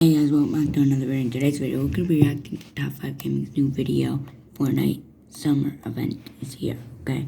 Hey guys, welcome back to another video. In today's video, we're going to be reacting to Top 5 Gaming's new video. Fortnite Summer Event is here, okay?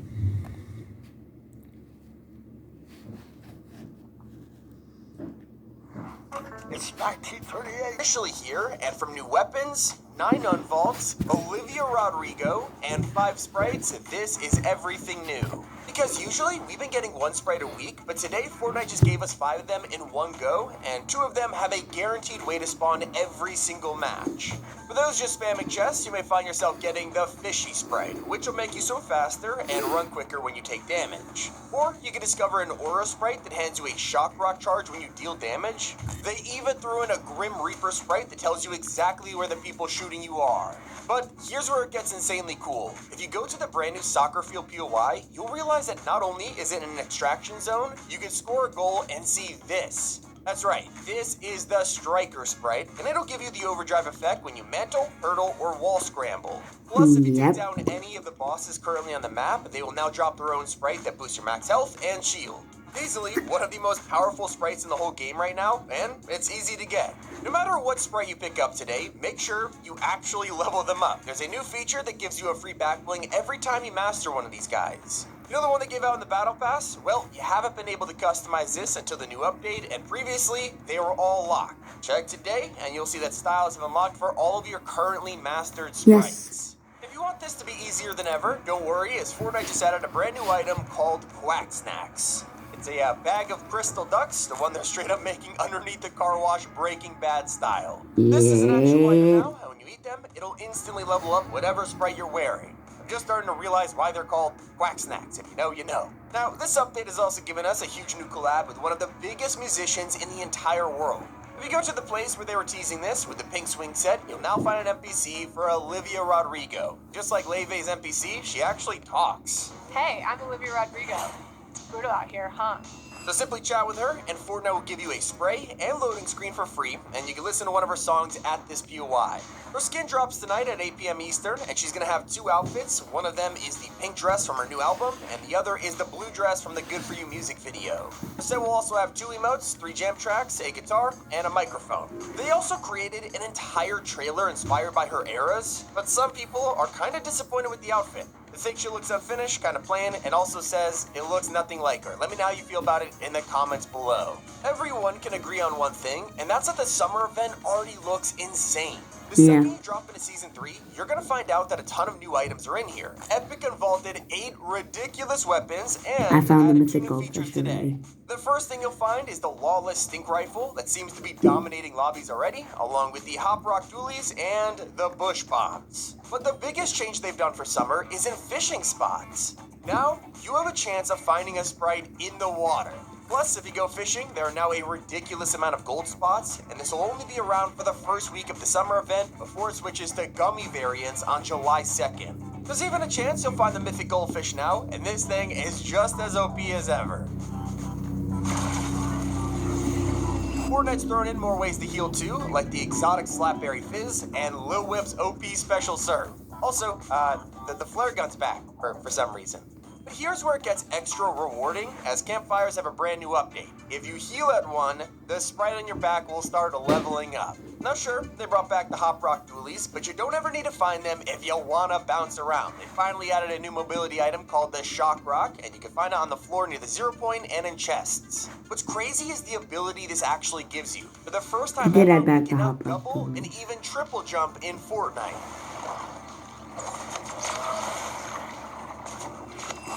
It's 1938. Officially here, and from new weapons, 9 unvaults, Olivia Rodrigo, and 5 sprites, this is everything new. Because usually, we've been getting 1 sprite a week, but today Fortnite just gave us 5 of them in one go, and 2 of them have a guaranteed way to spawn every single match. For those just spamming chests, you may find yourself getting the Fishy Sprite, which will make you swim faster and run quicker when you take damage. Or you can discover an Aura Sprite that hands you a Shock Rock charge when you deal damage. They even threw in a Grim Reaper Sprite that tells you exactly where the people shooting you are. But here's where it gets insanely cool. If you go to the brand new soccer field POI, you'll realize that not only is it an extraction zone, you can score a goal and see this. That's right, this is the Striker Sprite, and it'll give you the overdrive effect when you mantle, hurdle, or wall scramble. Plus, if you take down any of the bosses currently on the map, they will now drop their own sprite that boosts your max health and shield. Easily one of the most powerful sprites in the whole game right now, and it's easy to get. No matter what sprite you pick up today, make sure you actually level them up. There's a new feature that gives you a free back bling every time you master one of these guys. You know the one they gave out in the Battle Pass? Well, you haven't been able to customize this until the new update, and previously, they were all locked. Check today, and you'll see that styles have unlocked for all of your currently mastered sprites. If you want this to be easier than ever, don't worry, as Fortnite just added a brand new item called Quack Snacks. It's a bag of crystal ducks, the one they're straight up making underneath the car wash Breaking Bad style. This is an actual item now, and when you eat them, it'll instantly level up whatever sprite you're wearing. I'm just starting to realize why they're called Quack Snacks. If you know, you know. Now, this update has also given us a huge new collab with one of the biggest musicians in the entire world. If you go to the place where they were teasing this with the pink swing set, you'll now find an NPC for Olivia Rodrigo. Just like Leve's NPC, she actually talks. Hey, I'm Olivia Rodrigo. It's brutal out here, huh? So simply chat with her, and Fortnite will give you a spray and loading screen for free, and you can listen to one of her songs at this POI. Her skin drops tonight at 8 p.m. Eastern, and she's going to have 2 outfits. One of them is the pink dress from her new album, and the other is the blue dress from the Good For You music video. Her set will also have 2 emotes, 3 jam tracks, a guitar, and a microphone. They also created an entire trailer inspired by her eras, but some people are kind of disappointed with the outfit. They think she looks unfinished, kind of plain, and also says it looks nothing like her. Let me know how you feel about it in the comments below. Everyone can agree on one thing, and that's that the summer event already looks insane. The second you drop into Season 3, you're going to find out that a ton of new items are in here. Epic unvaulted 8 ridiculous weapons, and I found the added 2 mythical new features fish today. already. The first thing you'll find is the lawless stink rifle that seems to be dominating lobbies already, along with the hop rock dualies and the bush bombs. But the biggest change they've done for summer is in fishing spots. Now, you have a chance of finding a sprite in the water. Plus, if you go fishing, there are now a ridiculous amount of gold spots, and this will only be around for the first week of the summer event before it switches to gummy variants on July 2nd. There's even a chance you'll find the mythic goldfish now, and this thing is just as OP as ever. Fortnite's thrown in more ways to heal too, like the exotic Slapberry Fizz and Lil Whip's OP Special Serve. Also, the flare gun's back for some reason. But here's where it gets extra rewarding, as campfires have a brand new update. If you heal at one, the sprite on your back will start leveling up. Now sure, they brought back the hop rock dualies, but you don't ever need to find them if you wanna bounce around. They finally added a new mobility item called the Shock Rock, and you can find it on the floor near the 0 point and in chests. What's crazy is the ability this actually gives you. For the first time ever, you can now double and even triple jump in Fortnite.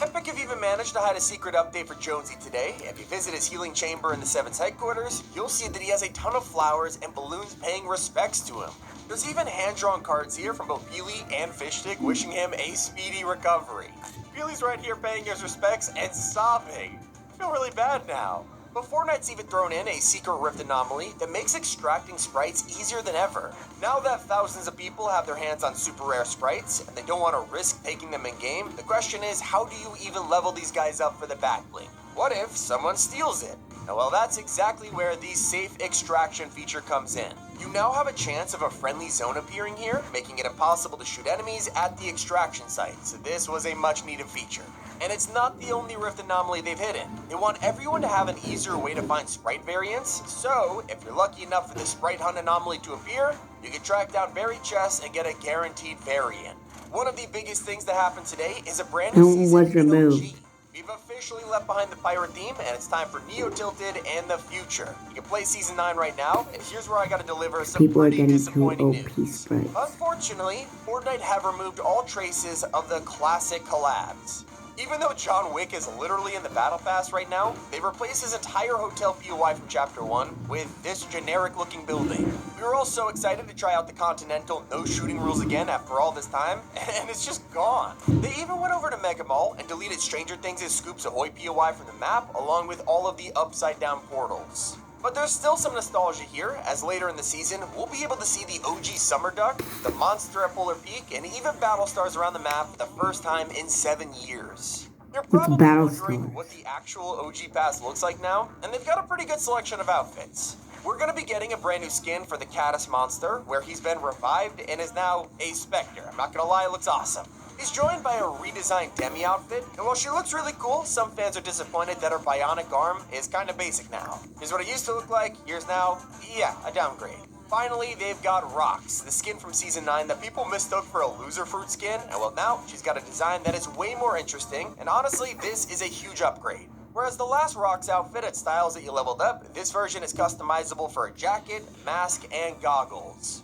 Epic have even managed to hide a secret update for Jonesy today. If you visit his healing chamber in the 7's headquarters, you'll see that he has a ton of flowers and balloons paying respects to him. There's even hand-drawn cards here from both Peely and Fishstick wishing him a speedy recovery. Peely's right here paying his respects and sobbing. I feel really bad now. But Fortnite's even thrown in a secret rift anomaly that makes extracting sprites easier than ever. Now that thousands of people have their hands on super rare sprites, and they don't want to risk taking them in-game, the question is, how do you even level these guys up for the backbling? What if someone steals it? Well, that's exactly where the safe extraction feature comes in. You now have a chance of a friendly zone appearing here, making it impossible to shoot enemies at the extraction site, so this was a much needed feature. And it's not the only Rift anomaly they've hidden. They want everyone to have an easier way to find sprite variants, so if you're lucky enough for the sprite hunt anomaly to appear, you can track down buried chests and get a guaranteed variant. One of the biggest things that happened today is a brand new season was removed. in OG. We've officially left behind the pirate theme, and it's time for Neo Tilted and the future. You can play Season 9 right now, and here's where I gotta deliver some People are pretty getting too disappointing OP news. sprites. Unfortunately, Fortnite have removed all traces of the classic collabs. Even though John Wick is literally in the Battle Pass right now, they've replaced his entire hotel POI from Chapter 1 with this generic-looking building. We were all so excited to try out the Continental no shooting rules again after all this time, and it's just gone. They even went over to Mega Mall and deleted Stranger Things' Scoops Ahoy POI from the map, along with all of the upside-down portals. But there's still some nostalgia here, as later in the season, we'll be able to see the OG Summer Duck, the monster at Polar Peak, and even battle stars around the map for the first time in 7 years. You're probably battle wondering stars. what the actual OG pass looks like now, and they've got a pretty good selection of outfits. We're gonna be getting a brand new skin for the Caddis monster, where he's been revived and is now a Spectre. I'm not gonna lie, it looks awesome. He's joined by a redesigned Demi outfit, and while she looks really cool, some fans are disappointed that her bionic arm is kind of basic now. Here's what it used to look like, here's now, yeah, a downgrade. Finally, they've got Rox, the skin from Season 9 that people mistook for a loser fruit skin, and well now, she's got a design that is way more interesting, and honestly, this is a huge upgrade. Whereas the last Rox outfit had styles that you leveled up, this version is customizable for a jacket, mask, and goggles.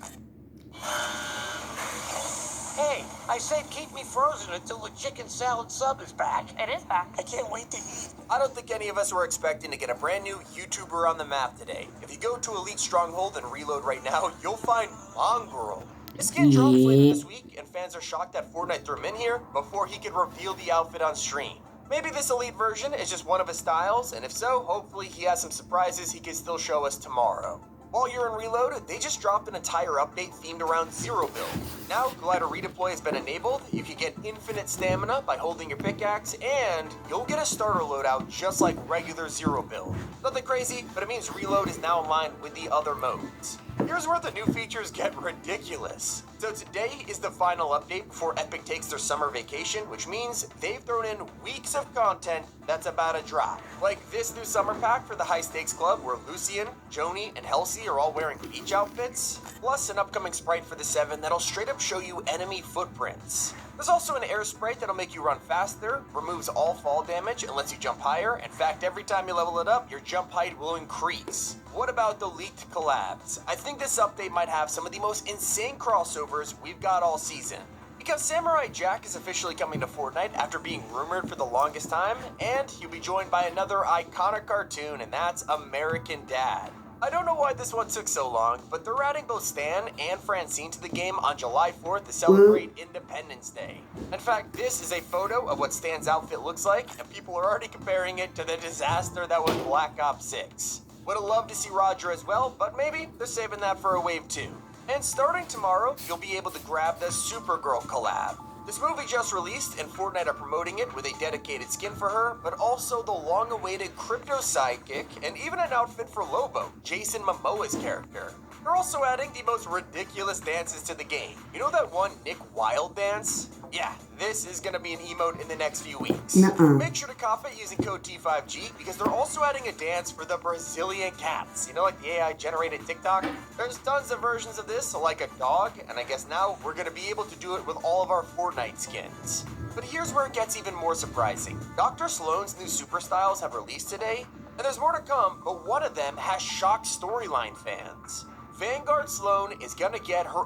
Hey, I said keep me frozen until the chicken salad sub is back. It is back. I can't wait to eat. I don't think any of us were expecting to get a brand new YouTuber on the map today. If you go to Elite Stronghold and reload right now, you'll find Mongrel. His skin drops later this week, and fans are shocked that Fortnite threw him in here before he could reveal the outfit on stream. Maybe this Elite version is just one of his styles, and if so, hopefully he has some surprises he can still show us tomorrow. While you're in Reload, they just dropped an entire update themed around Zero Build. Now, Glider Redeploy has been enabled, you can get infinite stamina by holding your pickaxe, and you'll get a starter loadout just like regular Zero Build. Nothing crazy, but it means Reload is now in line with the other modes. Here's where the new features get ridiculous. So today is the final update before Epic takes their summer vacation, which means they've thrown in weeks of content that's about to drop. Like this new summer pack for the High Stakes Club where Lucian, Joni, and Halsey are all wearing beach outfits, plus an upcoming sprite for the 7 that'll straight up show you enemy footprints. There's also an air sprite that'll make you run faster, removes all fall damage, and lets you jump higher. In fact, every time you level it up, your jump height will increase. What about the leaked collabs? I think this update might have some of the most insane crossovers we've got all season. Because Samurai Jack is officially coming to Fortnite after being rumored for the longest time, and he'll be joined by another iconic cartoon, and that's American Dad. I don't know why this one took so long, but they're adding both Stan and Francine to the game on July 4th to celebrate Independence Day. In fact, this is a photo of what Stan's outfit looks like, and people are already comparing it to the disaster that was Black Ops 6. Would have loved to see Roger as well, but maybe they're saving that for a wave 2. And starting tomorrow, you'll be able to grab the Supergirl collab. This movie just released, and Fortnite are promoting it with a dedicated skin for her, but also the long-awaited Crypto sidekick, and even an outfit for Lobo, Jason Momoa's character. They're also adding the most ridiculous dances to the game. You know that one Nick Wilde dance? Yeah, this is gonna be an emote in the next few weeks. Make sure to cop it using code T5G because they're also adding a dance for the Brazilian cats. You know, like the AI-generated TikTok? There's tons of versions of this, like a dog, and I guess now we're gonna be able to do it with all of our Fortnite skins. But here's where it gets even more surprising. Dr. Sloan's new super styles have released today, and there's more to come, but one of them has shocked storyline fans. Vanguard Sloan is gonna get her...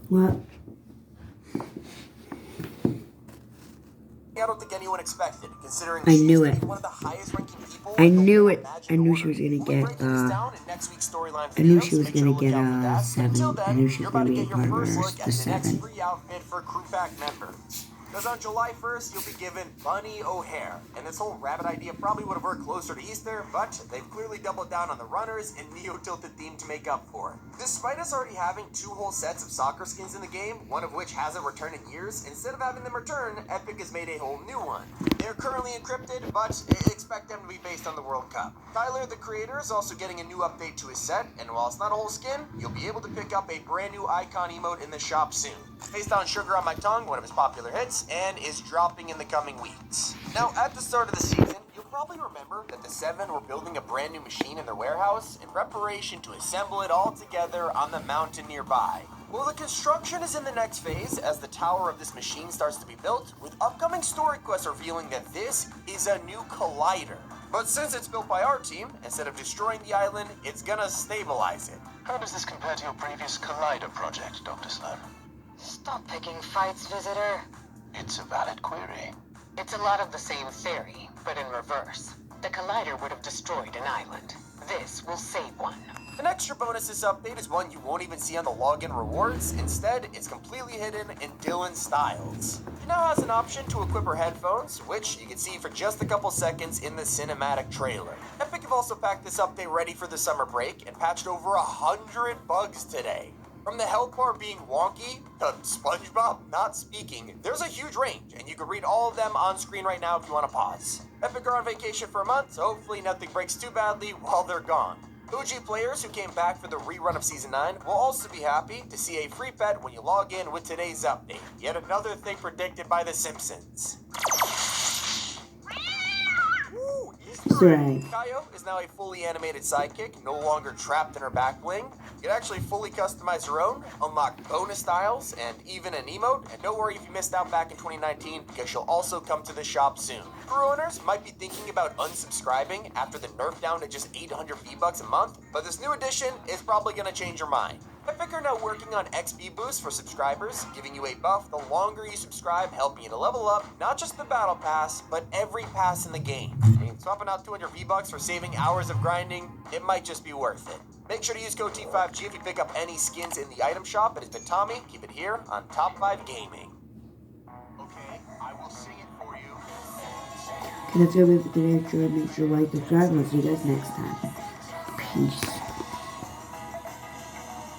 What? I don't think anyone expected, considering I knew she's it. one of the highest ranking people. I in the knew whole it. Imagined I knew order. she was gonna We'll be get, breaking this down in next week's storyline I knew videos. she was Make sure gonna to look get out for that. 7. Until I then, knew she was you're gonna about to be a get your part first of look the at the next 7. free outfit for Crew Pack members. Because on July 1st, you'll be given Bunny O'Hare. And this whole rabbit idea probably would have worked closer to Easter, but they've clearly doubled down on the runners and Neo-Tilted theme to make up for it. Despite us already having 2 whole sets of soccer skins in the game, one of which hasn't returned in years, instead of having them return, Epic has made a whole new one. They're currently encrypted, but expect them to be based on the World Cup. Tyler, the creator, is also getting a new update to his set, and while it's not a whole skin, you'll be able to pick up a brand new icon emote in the shop soon. Based on Sugar on My Tongue, one of his popular hits, and is dropping in the coming weeks. Now, at the start of the season, you'll probably remember that the 7 were building a brand new machine in their warehouse in preparation to assemble it all together on the mountain nearby. Well, the construction is in the next phase as the tower of this machine starts to be built, with upcoming story quests revealing that this is a new collider. But since it's built by our team, instead of destroying the island, it's gonna stabilize it. How does this compare to your previous Collider project, Dr. Sloan? Stop picking fights, visitor. It's a valid query. It's a lot of the same theory, but in reverse. The Collider would have destroyed an island. This will save one. An extra bonus this update is one you won't even see on the login rewards. Instead, it's completely hidden in Dylan's styles. She now has an option to equip her headphones, which you can see for just a couple seconds in the cinematic trailer. Epic have also packed this update ready for the summer break and patched over 100 bugs today. From the health bar being wonky to SpongeBob not speaking, there's a huge range, and you can read all of them on screen right now if you want to pause. Epic are on vacation for a month, so hopefully nothing breaks too badly while they're gone. OG players who came back for the rerun of Season 9 will also be happy to see a free pet when you log in with today's update. Yet another thing predicted by The Simpsons. Woo, Easter egg. Kaio is now a fully animated sidekick, no longer trapped in her back bling. You can actually fully customize her own, unlock bonus styles, and even an emote. And don't worry if you missed out back in 2019, because she'll also come to the shop soon. Crew owners might be thinking about unsubscribing after the nerf down to just 800 V-Bucks a month, but this new edition is probably going to change your mind. Epic are now working on XP boosts for subscribers, giving you a buff the longer you subscribe, helping you to level up not just the battle pass, but every pass in the game. I mean, swapping out 200 V-Bucks for saving hours of grinding, it might just be worth it. Make sure to use code T5G if you pick up any skins in the item shop. It has been Tommy. Keep it here on Top 5 Gaming. Okay, I will sing it for you. Okay, that's gonna be it for today. Make sure to like, subscribe, and I'll see you guys next time. Peace.